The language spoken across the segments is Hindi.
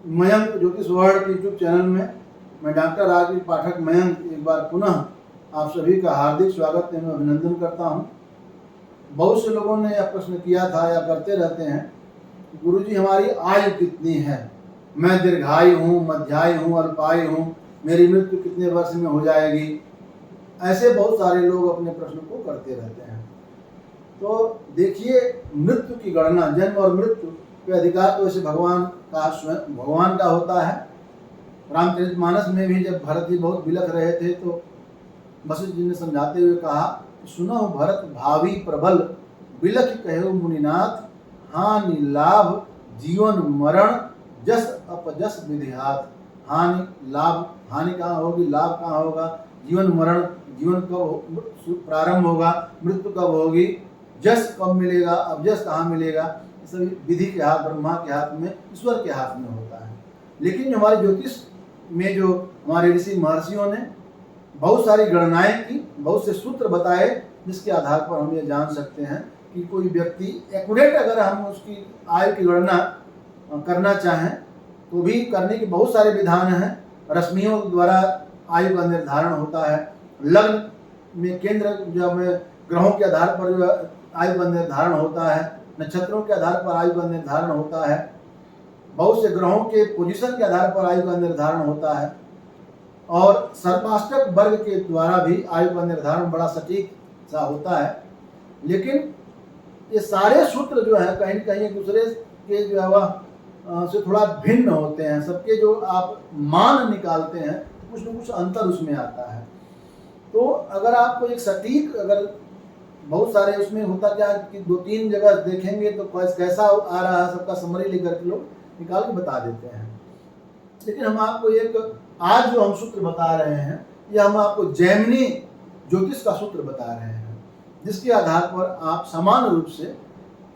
मयंक ज्योतिष वर्ल्ड के यूट्यूब चैनल में मैं डॉक्टर राजवीर पाठक मयंक एक बार पुनः आप सभी का हार्दिक स्वागत एवं अभिनंदन करता हूं। बहुत से लोगों ने यह प्रश्न किया था या करते रहते हैं, गुरुजी हमारी आयु कितनी है, मैं दीर्घायु हूँ, मध्यायु हूँ, अल्पायु हूँ, मेरी मृत्यु कितने वर्ष में हो जाएगी। ऐसे बहुत सारे लोग अपने प्रश्न को करते रहते हैं। तो देखिए, मृत्यु की गणना, जन्म और मृत्यु के अधिकार तो वैसे भगवान का होता है। रामचरितमानस में भी जब भरत जी बहुत बिलख रहे थे तो वशिष्ठ जी ने समझाते हुए कहा, सुनो भरत भावी प्रबल, बिलख कहो मुनिनाथ, हानि लाभ जीवन मरण, जस अपजस विधिहात। हानि लाभ, हानि कहाँ होगी, लाभ कहाँ होगा, जीवन मरण, जीवन कब प्रारंभ होगा, मृत्यु कब होगी, जस कब मिलेगा, अवजस कहाँ मिलेगा, सभी विधि के हाथ, ब्रह्मा के हाथ में, ईश्वर के हाथ में होता है। लेकिन जो हमारे ज्योतिष में जो हमारे ऋषि महर्षियों ने बहुत सारी गणनाएं की, बहुत से सूत्र बताए, जिसके आधार पर हम ये जान सकते हैं कि कोई व्यक्ति एक्यूरेट अगर हम उसकी आयु की गणना करना चाहें तो भी करने के बहुत सारे विधान हैं। रश्मियों द्वारा आयु का निर्धारण होता है, लग्न में केंद्र जब ग्रहों के आधार पर जो आयु का निर्धारण होता है, नक्षत्रों के आधार पर आयु का निर्धारण होता है, बहुत से ग्रहों के पोजीशन के आधार पर आयु का निर्धारण होता है, और सर्पाष्टक वर्ग के द्वारा भी आयु का निर्धारण बड़ा सटीक सा होता है। लेकिन ये सारे सूत्र जो है कहीं न कहीं एक दूसरे के जो है वह से थोड़ा भिन्न होते हैं। सबके जो आप मान निकालते हैं कुछ न कुछ अंतर उसमें आता है। तो अगर आपको एक सटीक, अगर बहुत सारे उसमें होता क्या कि 2-3 जगह देखेंगे तो कैसा आ रहा है, सबका समरी लेकर के लोग निकाल के बता देते हैं। लेकिन हम आपको एक आज जो हम सूत्र बता रहे हैं, यह हम आपको जैमिनी ज्योतिष का सूत्र बता रहे हैं, जिसके आधार पर आप समान रूप से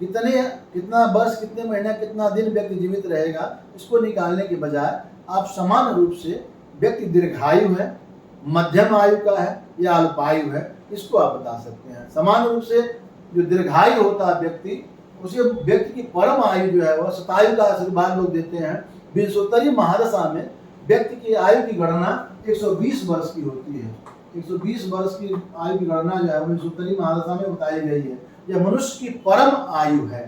कितना वर्ष, कितने महीने, कितना दिन व्यक्ति जीवित रहेगा, इसको निकालने के बजाय आप समान रूप से व्यक्ति दीर्घायु है, मध्यम आयु का है या अल्पायु है, इसको आप बता सकते हैं। समान रूप से जो दीर्घायु होता है व्यक्ति, उसे व्यक्ति की परम आयु जो है वह शतायु का आशीर्वाद लोग देते हैं। विंशोत्तरी महादशा में व्यक्ति की आयु की गणना 120 वर्ष की होती है। 120 वर्ष की आयु की गणना जो है विंशोत्तरी महादशा में बताई गई है। यह मनुष्य की परम आयु है।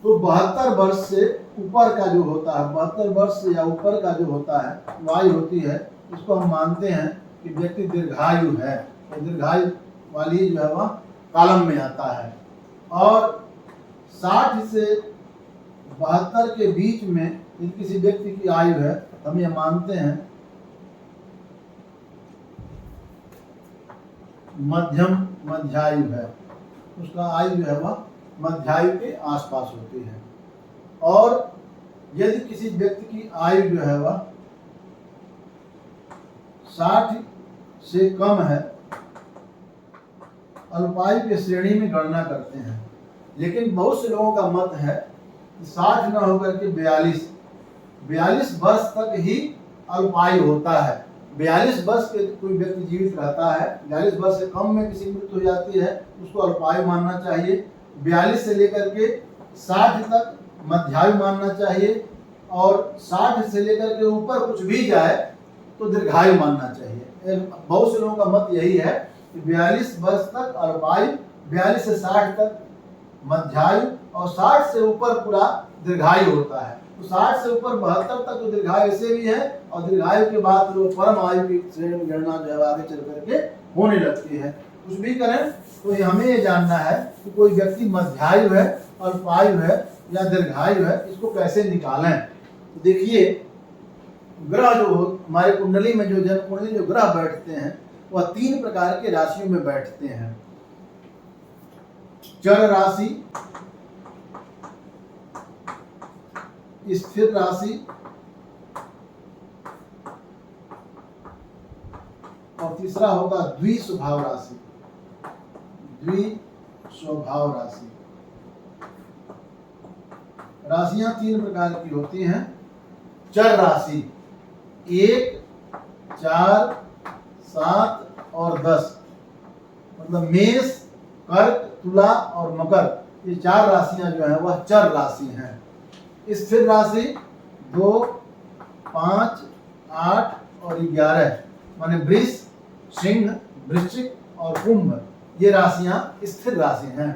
तो 72 वर्ष से ऊपर का जो होता है, 72 वर्ष से या ऊपर का जो होता है वायु होती है, इसको हम मानते हैं कि व्यक्ति दीर्घायु है। तो दीर्घायु वाली जो है वह कालम में आता है। और 60 से 72 के बीच में यदि किसी व्यक्ति की आयु है, हम ये मानते हैं मध्यायु है, उसका आयु जो है वह मध्यायु के आसपास होती है। और यदि किसी व्यक्ति की आयु जो है वह 60 से कम है, अल्पायु के श्रेणी में गणना करते हैं। लेकिन बहुत से लोगों का मत है कि 60 न होकर के 42 वर्ष तक ही अल्पायु होता है। 42 वर्ष के कोई व्यक्ति जीवित रहता है, 42 वर्ष से कम में किसी मृत्यु हो जाती है, उसको अल्पायु मानना चाहिए। 42 से लेकर के 60 तक मध्यायु मानना चाहिए, और 60 से लेकर के ऊपर कुछ भी जाए तो दीर्घायु मानना चाहिए। बहुत से लोगों का मत यही है कि 42 वर्ष तक अल्पायु, 42 से 60 तक मध्यायु, और 60 से ऊपर पूरा दीर्घायु होता है। तो 60 से ऊपर 72 तक तो दीर्घायु ऐसे भी है, और दीर्घायु के बाद जो परम आयु की श्रेणी में गणना जो है आगे चल करके होने लगती है। कुछ भी करें तो हमें ये जानना है कि कोई व्यक्ति मध्यायु है, अल्पायु है या दीर्घायु है, इसको कैसे निकालें। तो देखिए, ग्रह जो हमारे कुंडली में, जो जन्म कुंडली जो ग्रह बैठते हैं वह 3 प्रकार के राशियों में बैठते हैं। चर राशि, स्थिर राशि और तीसरा होगा द्विस्वभाव राशि। द्विस्वभाव राशि, राशियां 3 प्रकार की होती हैं। चर राशि 1, 4, 7 और 10, मतलब मेष, कर्क, तुला और मकर, ये 4 राशियां जो है वह चर राशि हैं। स्थिर राशि 2, 5, 8 और 11, माने वृष, सिंह, वृश्चिक और कुंभ, ये राशियां स्थिर राशि हैं।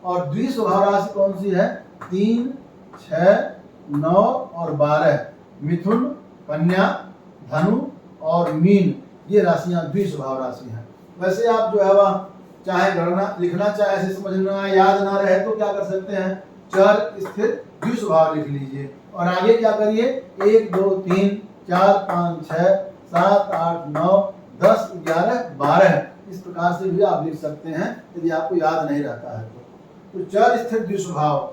और द्विस्वभाव राशि कौन सी है? 3, 6, 9 और 12, मिथुन, कन्या, धनु और मीन, ये राशियां द्विस्वभाव राशि हैं। वैसे आप जो है वह चाहे गणना लिखना चाहे ऐसे समझना याद ना रहे तो क्या कर सकते हैं, चर स्थिर द्विस्वभाव लिख लीजिए और आगे क्या करिए, 1, 2, 3, 4, 5, 6, 7, 8, 9, 10, 11, 12, इस प्रकार से भी आप लिख सकते हैं यदि आपको याद नहीं रहता है तो चर स्थिर द्विस्वभाव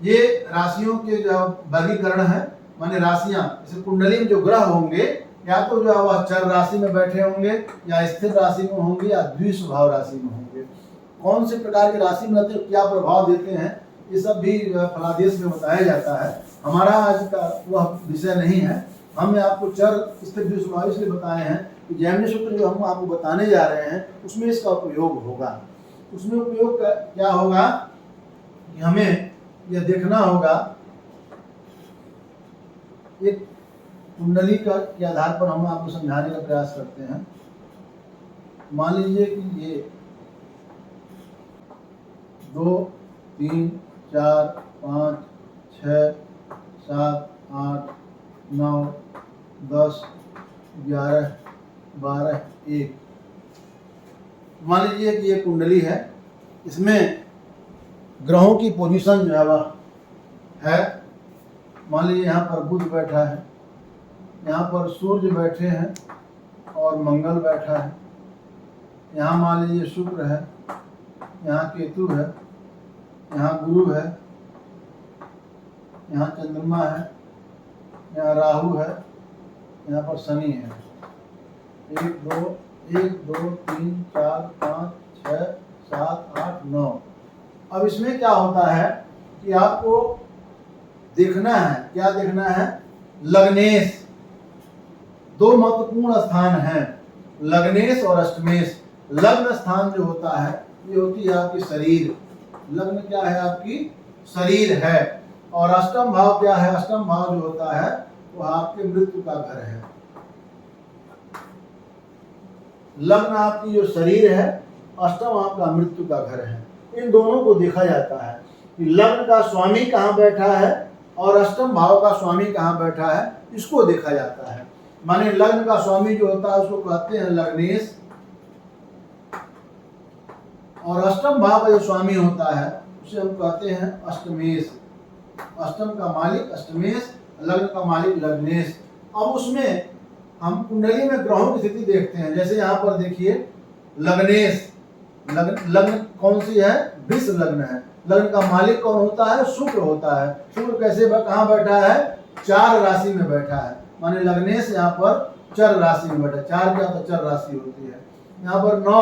ये राशियों के जो वर्गीकरण है, माने राशियां जैसे कुंडली में जो ग्रह होंगे या तो जो है वह चर राशि में बैठे होंगे या स्थिर राशि में होंगे या द्विस्वभाव राशि में होंगे। कौन से प्रकार की राशि में रहते हैं, क्या प्रभाव देते हैं, ये सब भी फलादेश में बताया जाता है। हमारा आज का वह विषय नहीं है। हमने आपको चर स्थिर द्विस्वभाव इसलिए बताए हैं कि जैमिनी सूत्र जो हम आपको बताने जा रहे हैं उसमें इसका उपयोग होगा। उसमें उपयोग क्या होगा कि हमें यह देखना होगा, एक कुंडली के आधार पर हम आपको समझाने का प्रयास करते हैं। मान लीजिए कि ये 2, 3, 4, 5, 6, 7, 8, 9, 10, 11, 12, 1, मान लीजिए कि ये कुंडली है। इसमें ग्रहों की पोजीशन जो है वह है, मान लीजिए यहाँ पर बुध बैठा है, यहाँ पर सूर्य बैठे हैं और मंगल बैठा है, यहाँ मान लीजिए शुक्र है, यहाँ केतु है, यहाँ गुरु है, यहाँ चंद्रमा है, यहाँ राहु है, यहाँ पर शनि है। 1, 2, 3, 4, 5, 6, 7, 8, 9। अब इसमें क्या होता है कि आपको देखना है, क्या देखना है, लग्नेश, दो महत्वपूर्ण स्थान हैं, लग्नेश और अष्टमेश। लग्न स्थान जो होता है ये होती है आपकी शरीर, लग्न क्या है, आपकी शरीर है। और अष्टम भाव क्या है, अष्टम भाव जो होता है वो आपके मृत्यु का घर है। लग्न आपकी जो शरीर है, अष्टम आपका मृत्यु का घर है। इन दोनों को देखा जाता है कि लग्न का स्वामी कहाँ बैठा है और अष्टम भाव का स्वामी कहाँ बैठा है, इसको देखा जाता है। माने लग्न का स्वामी जो होता है उसको कहते हैं लग्नेश और अष्टम भाव का जो स्वामी होता है उसे हम कहते हैं अष्टमेश। अष्टम का मालिक अष्टमेश, लग्न का मालिक लग्नेश। अब उसमें हम कुंडली में ग्रहों की स्थिति देखते हैं। जैसे यहाँ पर देखिए लग्नेश, लग्न कौन सी है, वृष लग्न है। लग्न का मालिक कौन होता है, शुक्र होता है। शुक्र कैसे कहाँ बैठा है, चार राशि में बैठा है। माने लग्नेश यहाँ पर चर राशि में बैठा है। चार क्या तो चर राशि होती है। यहाँ पर 9,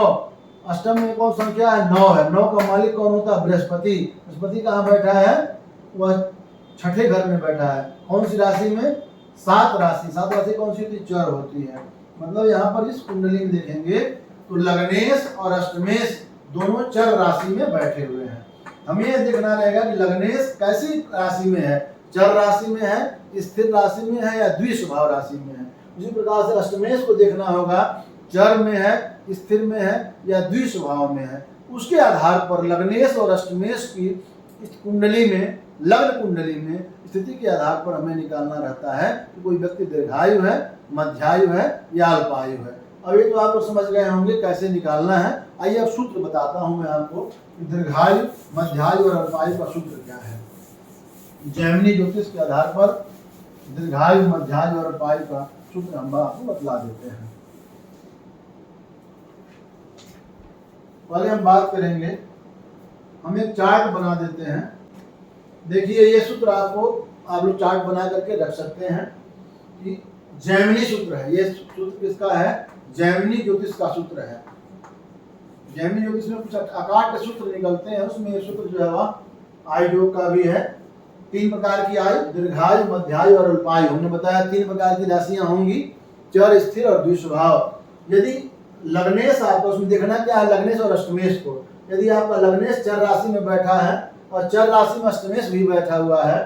अष्टम में कौन संख्या है, 9 है। 9 का मालिक कौन होता है, बृहस्पति। बृहस्पति कहाँ बैठा है, वह छठे घर में बैठा है। कौन सी राशि में, 7 राशि। 7 राशि कौन सी होती है, चर होती है। मतलब यहाँ पर इस कुंडली में देखेंगे तो लग्नेश और अष्टमेश दोनों चर राशि में बैठे हुए हैं। हमें यह देखना रहेगा कि लग्नेश कैसी राशि में है, चर राशि में है, स्थिर राशि में है या द्विस्वभाव राशि में है। उसी प्रकार से अष्टमेश को देखना होगा, चर में है, स्थिर में है या द्विस्वभाव में है। उसके आधार पर लग्नेश और अष्टमेश की इस कुंडली में, लग्न कुंडली में स्थिति के आधार पर हमें निकालना रहता है कि कोई व्यक्ति दीर्घायु है, मध्यायु है या अल्पायु है। अब ये तो आप लोग समझ गए होंगे कैसे निकालना है। आइए अब सूत्र बताता हूं मैं आपको कि दीर्घायु, मध्यायु और अल्पायु का सूत्र क्या है। जैमिनी ज्योतिष के आधार पर दीर्घायु, मध्यायु और अल्पायु का सूत्र हम आपको बतला देते हैं। पहले हम बात करेंगे, हम एक चार्ट बना देते हैं। देखिए ये सूत्र आपको, आप लोग चार्ट बना करके रख सकते हैं कि जैमिनी सूत्र है। ये सूत्र किसका है, जैमिनी ज्योतिष का सूत्र है। जैमिनी ज्योतिष में कुछ आकार के सूत्र निकलते हैं, उसमें ये सूत्र जो है वह आयु का भी है। 3 प्रकार की आयु, दीर्घायु, मध्यायु और अल्पायु। हमने बताया 3 प्रकार की राशियां होंगी, चर, स्थिर और द्विस्वभाव। यदि लग्नेश आपको उसमें देखना क्या है, लग्नेश और अष्टमेश को। यदि आपका लग्नेश चर राशि में बैठा है और चर राशि में अष्टमेश भी बैठा हुआ है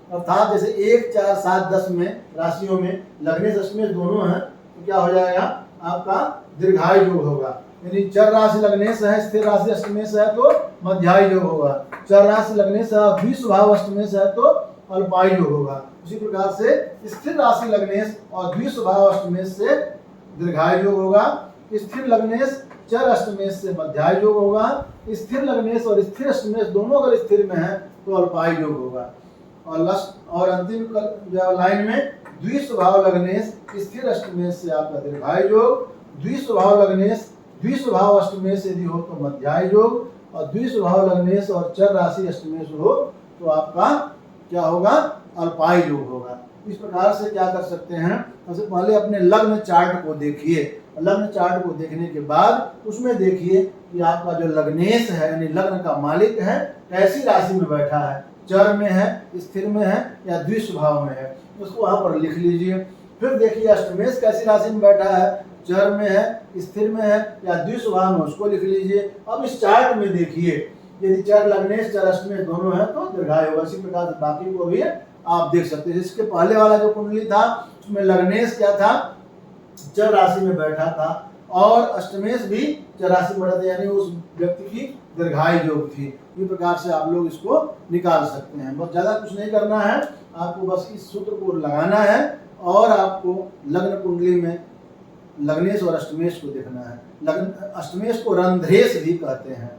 अर्थात जैसे 1, 4, 7, 10 में राशियों में लग्नेश अष्टमेश दोनों हैं तो क्या हो जाएगा आपका दीर्घायु योग होगा। यदि चर राशि लग्नेश है, स्थिर राशि अष्टमेश है तो मध्यायु योग होगा। चर राशि लग्नेश है, द्विस्वभाव अष्टमेश है तो अल्पायु योग होगा। उसी प्रकार से स्थिर राशि लग्नेश और द्विस्वभाव अष्टमेश से दीर्घायु योग होगा। स्थिर लग्नेश चर अष्टमेश से मध्यायु योग होगा। स्थिर लग्नेश और स्थिर अष्टमेश दोनों अगर स्थिर में है तो अल्पायु योग होगा। और अंतिम लाइन में द्विस्वभाव लग्नेश स्थिर अष्टमेश से आपका दीर्घायु योग, द्विस्वभाव लग्नेश द्विस्वभाव अष्टमेश यदि हो तो मध्यायु योग, और द्विस्वभाव लग्नेश और चर राशि अष्टमेश हो तो आपका क्या होगा अल्पायु योग होगा। इस प्रकार से क्या कर सकते हैं, सबसे पहले अपने लग्न चार्ट को देखिए। लग्न चार्ट को देखने के बाद उसमें देखिए कि आपका जो लग्नेश है यानी लग्न का मालिक है कैसी राशि में बैठा है, चर में है, स्थिर में है या द्विस्वभाव में है, उसको वहां पर लिख लीजिए। फिर देखिए अष्टमेश कैसी राशि में बैठा है, चर में है, स्थिर में है या द्विस्वभाव में, उसको लिख लीजिए। अब इस चार्ट में देखिए यदि चर लग्नेश चर अष्टमेश दोनों है तो दीर्घायु होगा। इसी प्रकार से बाकी को भी आप देख सकते हैं। इसके पहले वाला जो कुंडली था उसमें लग्नेश क्या था, चर राशि में बैठा था और अष्टमेश भी चर राशि में बैठा था, यानी उस व्यक्ति की दीर्घायु योग थी। इस प्रकार से आप लोग इसको निकाल सकते हैं। बहुत ज्यादा कुछ नहीं करना है, आपको बस इस सूत्र को लगाना है और आपको लग्न कुंडली में लग्नेश और अष्टमेश को देखना है। लग्न अष्टमेश को रंध्रेश भी कहते हैं,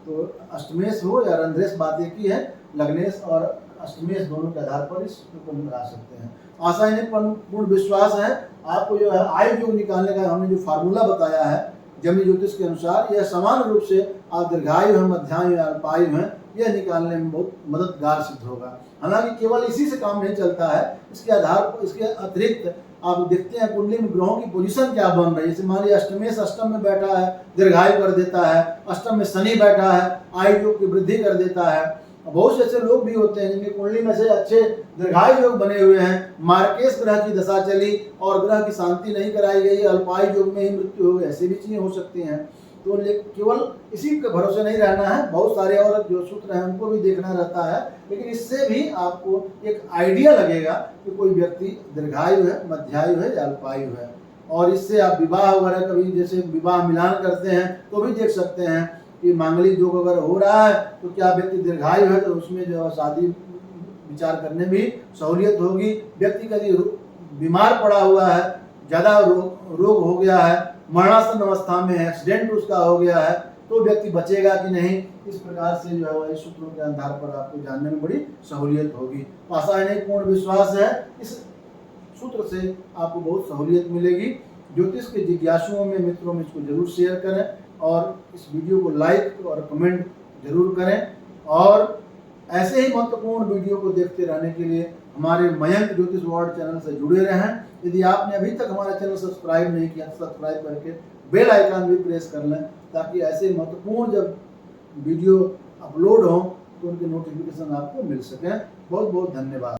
तो अष्टमेश हो या रंध्रेश बात एक ही है। लग्नेश और अष्टमेश दोनों के आधार पर इस को निकाल सकते हैं। आशा इन्हें पूर्ण विश्वास है आपको जो है आयु योग निकालने का हमने जो फार्मूला बताया है जमी ज्योतिष के अनुसार, यह समान रूप से आप दीर्घायु है, मध्यायु या अल्पायु है, यह निकालने में बहुत मददगार सिद्ध होगा। हालांकि केवल इसी से काम नहीं चलता है, इसके आधार पर इसके अतिरिक्त आप देखते हैं कुंडली में ग्रहों की पोजीशन क्या बन रही है। जैसे मान लीजिए अष्टमेश अष्टम में बैठा है, दीर्घायु कर देता है, अष्टम में शनि बैठा है, आयु योग की वृद्धि कर देता है। बहुत से ऐसे लोग भी होते हैं जिनकी कुंडली में से अच्छे दीर्घायु योग बने हुए हैं, मार्केश ग्रह की दशा चली और ग्रह की शांति नहीं कराई गई, अल्पायु योग में ही मृत्यु हो गई, ऐसी भी चीजें हो सकती हैं। तो केवल इसी के भरोसे नहीं रहना है, बहुत सारे और जो सूत्र हैं उनको भी देखना रहता है, लेकिन इससे भी आपको एक आइडिया लगेगा कि कोई व्यक्ति दीर्घायु है, मध्यायु है या अल्पायु है। और इससे आप विवाह वगैरह कभी जैसे विवाह मिलान करते हैं तो भी देख सकते हैं कि मांगलिक योग अगर हो रहा है तो क्या व्यक्ति दीर्घायु है, तो उसमें जो शादी विचार करने में सहूलियत होगी। व्यक्ति का बीमार पड़ा हुआ है, ज़्यादा रोग हो गया है, मरणासन अवस्था में है, एक्सीडेंट उसका हो गया है, तो व्यक्ति बचेगा कि नहीं, इस प्रकार से जो है इस सूत्रों के आधार पर आपको जानने में बड़ी सहूलियत होगी। आशा है पूर्ण विश्वास है इस सूत्र से आपको बहुत सहूलियत मिलेगी। ज्योतिष के जिज्ञासुओं में मित्रों में इसको जरूर शेयर करें और इस वीडियो को लाइक और कमेंट जरूर करें। और ऐसे ही महत्वपूर्ण वीडियो को देखते रहने के लिए हमारे मयंक ज्योतिष वर्ल्ड चैनल से जुड़े रहें। यदि आपने अभी तक हमारा चैनल सब्सक्राइब नहीं किया तो सब्सक्राइब करके बेल आइकन भी प्रेस कर लें, ताकि ऐसे महत्वपूर्ण जब वीडियो अपलोड हो तो उनके नोटिफिकेशन आपको मिल सकें। बहुत बहुत धन्यवाद।